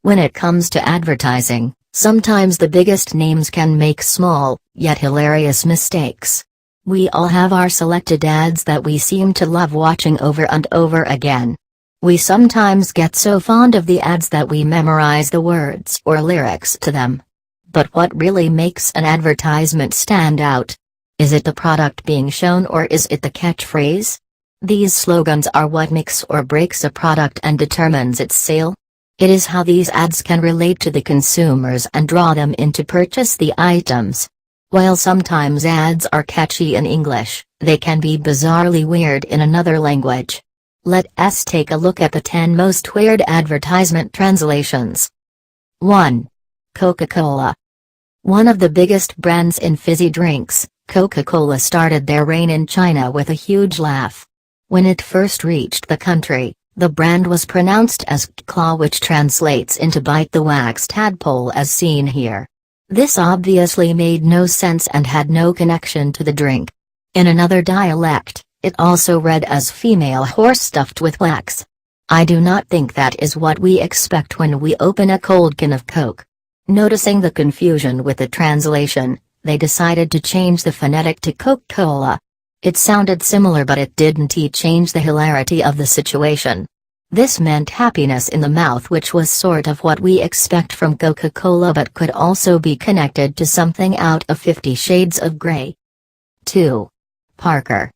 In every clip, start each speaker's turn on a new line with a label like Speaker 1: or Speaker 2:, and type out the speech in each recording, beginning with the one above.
Speaker 1: When it comes to advertising, sometimes the biggest names can make small, yet hilarious mistakes. We all have our selected ads that we seem to love watching over and over again. We sometimes get so fond of the ads that we memorize the words or lyrics to them. But what really makes an advertisement stand out? Is it the product being shown, or is it the catchphrase? These slogans are what makes or breaks a product and determines its sale. It is how these ads can relate to the consumers and draw them in to purchase the items. While sometimes ads are catchy in English, they can be bizarrely weird in another language. Let us take a look at the 10 most weird advertisement translations. 1. Coca-Cola. One of the biggest brands in fizzy drinks, Coca-Cola started their reign in China with a huge laugh. When it first reached the country, the brand was pronounced as claw, which translates into bite the wax tadpole as seen here. This obviously made no sense and had no connection to the drink. In another dialect, it also read as female horse stuffed with wax. I do not think that is what we expect when we open a cold can of Coke. Noticing the confusion with the translation, they decided to change the phonetic to Coca-Cola. It sounded similar, but it didn't change the hilarity of the situation. This meant happiness in the mouth, which was sort of what we expect from Coca-Cola but could also be connected to something out of 50 Shades of Grey. 2. Parker.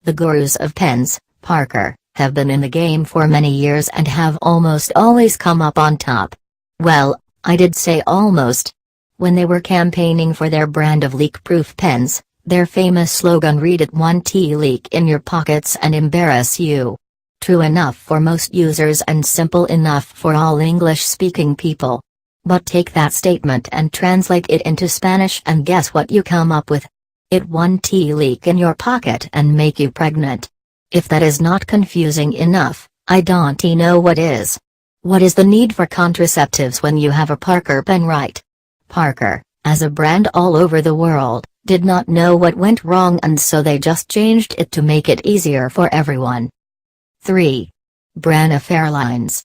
Speaker 1: The gurus of pens, Parker, have been in the game for many years and have almost always come up on top. Well, I did say almost. When they were campaigning for their brand of leak-proof pens, their famous slogan read "It won't leak in your pockets and embarrass you." True enough for most users and simple enough for all English-speaking people. But take that statement and translate it into Spanish and guess what you come up with? It won't leak in your pocket and make you pregnant. If that is not confusing enough, I don't know what is. What is the need for contraceptives when you have a Parker pen, right? Parker, as a brand all over the world, did not know what went wrong, and so they just changed it to make it easier for everyone. 3. Braniff Airlines.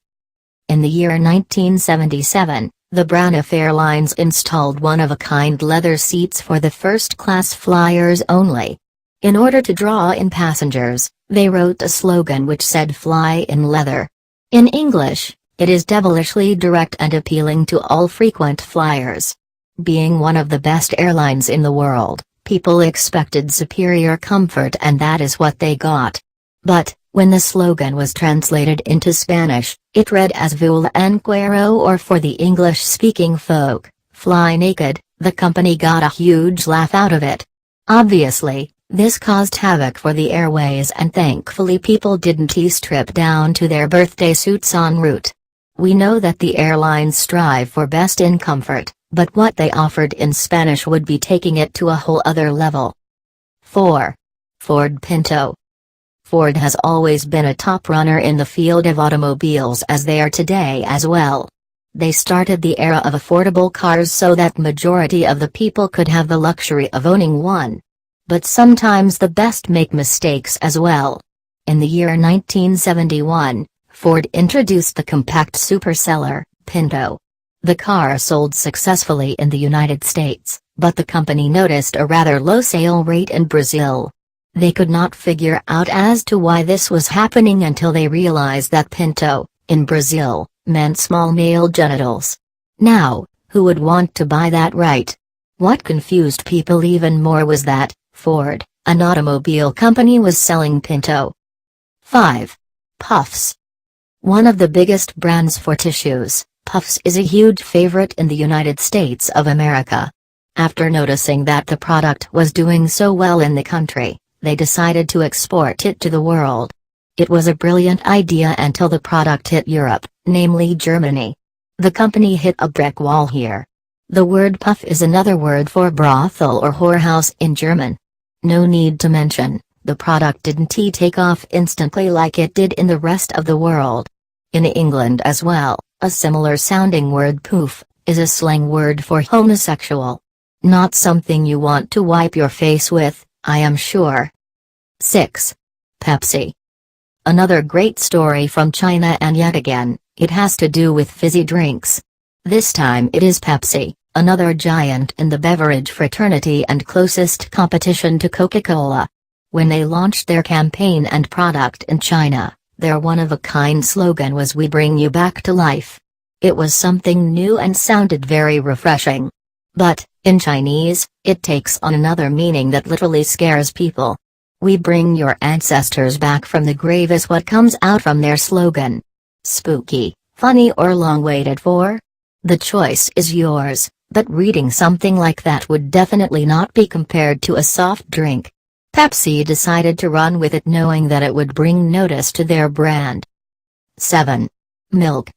Speaker 1: In the year 1977, the Braniff Airlines installed one-of-a-kind leather seats for the first-class flyers only. In order to draw in passengers, they wrote a slogan which said "Fly in leather." In English, it is devilishly direct and appealing to all frequent flyers. Being one of the best airlines in the world, people expected superior comfort, and that is what they got. But, when the slogan was translated into Spanish, it read as "Vuela en cuero," or for the English-speaking folk, "Fly naked." The company got a huge laugh out of it. Obviously, this caused havoc for the airways, and thankfully people didn't strip down to their birthday suits en route. We know that the airlines strive for best in comfort, but what they offered in Spanish would be taking it to a whole other level. 4. Ford Pinto. Ford has always been a top runner in the field of automobiles, as they are today as well. They started the era of affordable cars so that majority of the people could have the luxury of owning one. But sometimes the best make mistakes as well. In the year 1971, Ford introduced the compact superseller, Pinto. The car sold successfully in the United States, but the company noticed a rather low sale rate in Brazil. They could not figure out as to why this was happening until they realized that Pinto, in Brazil, meant small male genitals. Now, who would want to buy that, right? What confused people even more was that Ford, an automobile company, was selling Pinto. 5. Puffs. One of the biggest brands for tissues, Puffs is a huge favorite in the United States of America. After noticing that the product was doing so well in the country, they decided to export it to the world. It was a brilliant idea until the product hit Europe, namely Germany. The company hit a brick wall here. The word puff is another word for brothel or whorehouse in German. No need to mention, the product didn't take off instantly like it did in the rest of the world. In England as well, a similar sounding word, poof, is a slang word for homosexual. Not something you want to wipe your face with, I am sure. 6. Pepsi. Another great story from China, and yet again, It has to do with fizzy drinks. This time it is Pepsi, another giant in the beverage fraternity and closest competition to Coca-Cola. When they launched their campaign and product in China, their one-of-a-kind slogan was "We bring you back to life." It was something new and sounded very refreshing. But, in Chinese, it takes on another meaning that literally scares people. "We bring your ancestors back from the grave" is what comes out from their slogan. Spooky, funny, or long-waited for? The choice is yours, but reading something like that would definitely not be compared to a soft drink. Pepsi decided to run with it knowing that it would bring notice to their brand. 7. Milk.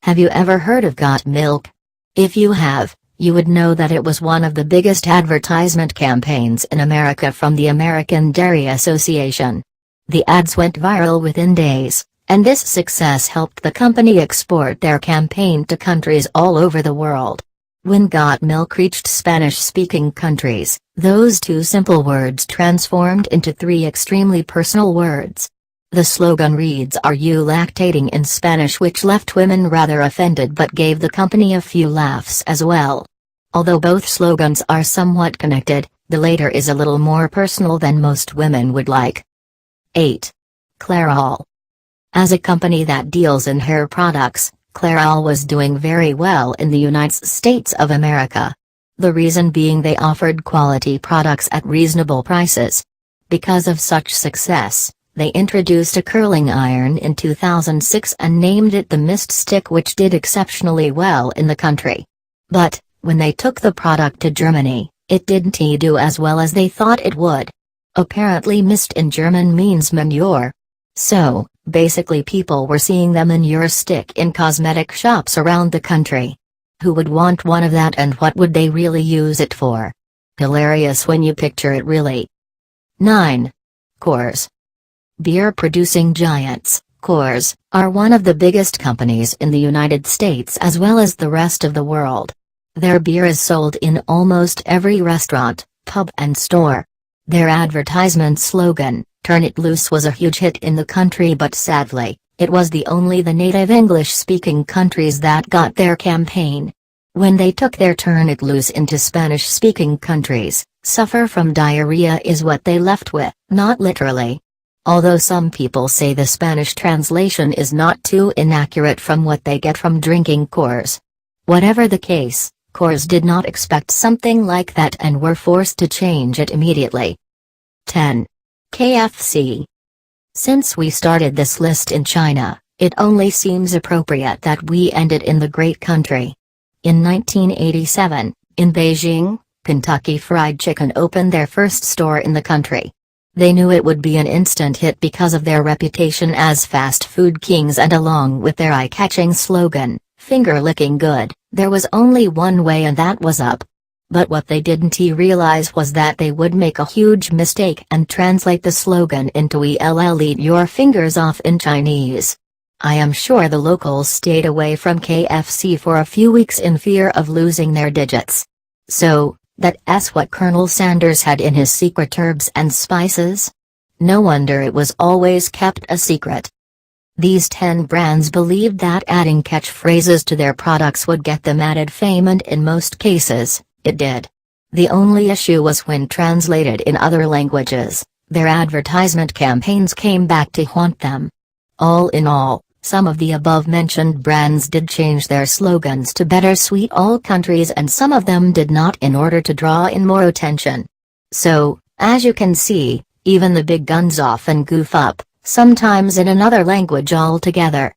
Speaker 1: Have you ever heard of Got Milk? If you have, you would know that it was one of the biggest advertisement campaigns in America from the American Dairy Association. The ads went viral within days, and this success helped the company export their campaign to countries all over the world. When Got Milk reached Spanish-speaking countries, those two simple words transformed into three extremely personal words. The slogan reads "Are you lactating?" in Spanish, which left women rather offended but gave the company a few laughs as well. Although both slogans are somewhat connected, the later is a little more personal than most women would like. 8. Clairol. As a company that deals in hair products, Clairol was doing very well in the United States of America. The reason being they offered quality products at reasonable prices. Because of such success, they introduced a curling iron in 2006 and named it the Mist Stick, which did exceptionally well in the country. But, when they took the product to Germany, it didn't do as well as they thought it would. Apparently mist in German means manure. So, basically people were seeing the manure stick in cosmetic shops around the country. Who would want one of that, and what would they really use it for? Hilarious when you picture it, really. 9. Coors. Beer-producing giants, Coors, are one of the biggest companies in the United States as well as the rest of the world. Their beer is sold in almost every restaurant, pub and store. Their advertisement slogan, "Turn it loose," was a huge hit in the country, but sadly, it was the native English-speaking countries that got their campaign. When they took their "Turn it loose" into Spanish-speaking countries, "suffer from diarrhea" is what they left with, not literally. Although some people say the Spanish translation is not too inaccurate from what they get from drinking Coors. Whatever the case, Coors did not expect something like that and were forced to change it immediately. 10. KFC. Since we started this list in China, it only seems appropriate that we end it in the great country. In 1987, in Beijing, Kentucky Fried Chicken opened their first store in the country. They knew it would be an instant hit because of their reputation as fast food kings, and along with their eye-catching slogan, "Finger-licking good," there was only one way, and that was up. But what they didn't realize was that they would make a huge mistake and translate the slogan into "ELL eat your fingers off" in Chinese. I am sure the locals stayed away from KFC for a few weeks in fear of losing their digits. So, that's what Colonel Sanders had in his secret herbs and spices? No wonder it was always kept a secret. These 10 brands believed that adding catchphrases to their products would get them added fame, and in most cases, it did. The only issue was when translated in other languages, their advertisement campaigns came back to haunt them. All in all, some of the above-mentioned brands did change their slogans to better suit all countries, and some of them did not, in order to draw in more attention. So, as you can see, even the big guns often goof up, sometimes in another language altogether.